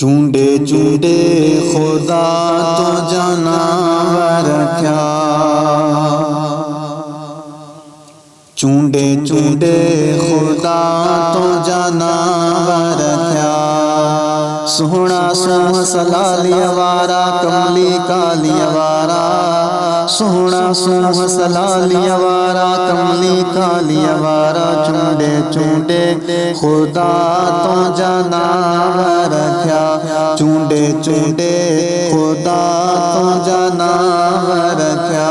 चूंडे चूंडे खुदा तो जानवर क्या, चूंडे चूंडे खुदा तो जानवर क्या। सोहना सोह सलालिया वारा कमली कालिया वारा, सोहना सोह सलालिया वारा कमली कालिया वारा। चूंडे चूंडे खुदा तो जानवर क्या, चूंडे चूंडे खुदा तो जानवर क्या।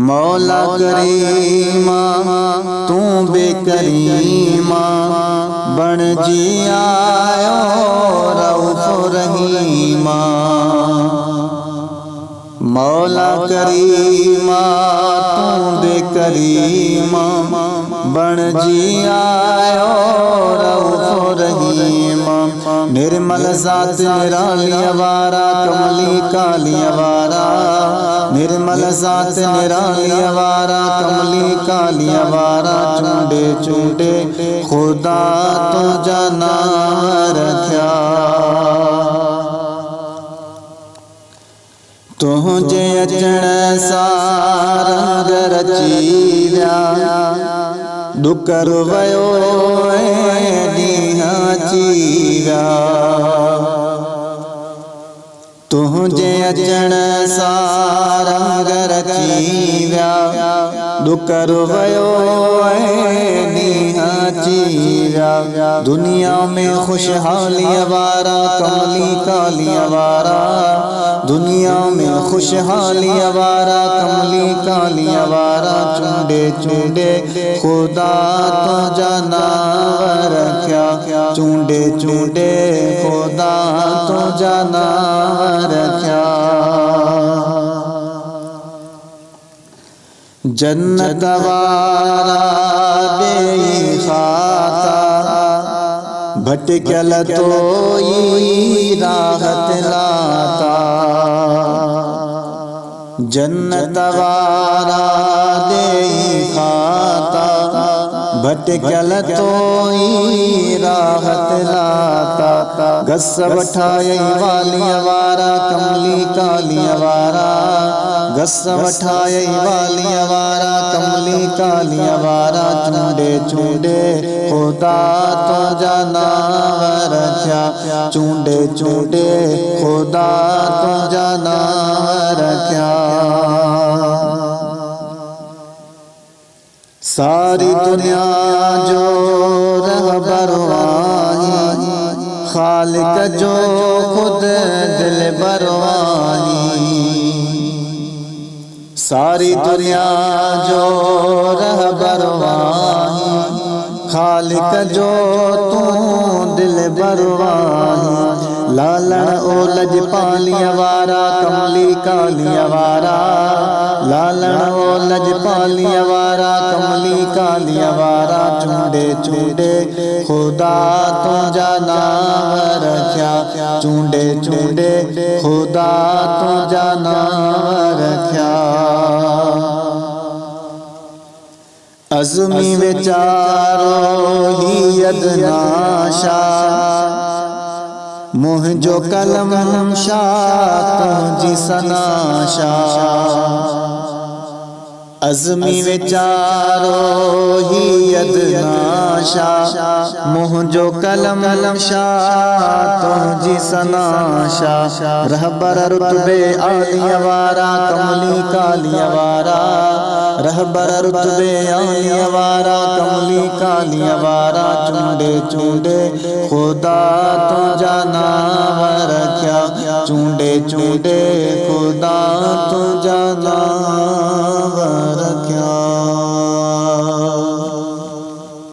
मौला करीमा तू बेकरीमा बन जी आयो रऊफ रहीमा। मौला करीमा तू बेकरीमा बन जी आयो रऊफ रहीमा। निर्मल जात निरालिया वारा कमली कालिया वारा, निर्मल जात निरालिया वारा कमली कालिया वारा। चूंडे चूंडे खुदा तो जानवर क्या, तुझे अचण सारा रचीव्या डुकर वयो ॾींहं चीव्या। तुझे अचण सारा रचीव्या डुकर वयो ॾींहं चीव्या। दुनिया में खुशहालिया वारा कमली कालिया वारा, दुनिया में खुशहालिया वारा कमली कालिया वारा। चूंडे चूंडे खुदा तो जानवर क्या, चूंडे चूंडे खुदा तो जानवर क्या। जन्नत वारा बेखाता भटकल तोई राहत लाता। जन्नत वारा देखता भटकल तोई राहत लाता। गस वठाई वालिया वारा कमली कालिया वारा, गस वठाई वालिया वारा कमली कालिया वारा। चूंडे चूंडे खुदा तो जानवर क्या, चूंडे चूंडे खुदा तो जानवर क्या। सारी दुनिया जो रहबर वाही, खालिक जो खुद दिल बरवाही। सारी दुनिया जो रहबर वाही, खालिक जो तू दिल बरवाही। लालन ओ लजपालिया वारा कमली कालिया वारा, लालन ओ लजपालिया वारा कमली कालिया वारा। चूंडे चूंडे खुदा तो जानवर क्या, चूंडे चूंडे खुदा तो जानवर क्या। अज़मी बेचारो ही अदनाशा, मुझो कलम शाह तुझी सनाशा। अज़मी बेचारो ही अदनाशा, मुझो कलम शाह तुझी सनाशा। रहबर रुतबे आलिया वारा कमली कालिया वारा, रहबर रुतबे आलिया वारा कमली कालिया वारा। चूंडे चूंडे खुदा तो जानवर क्या, चूंडे चूंडे खुदा तो जानवर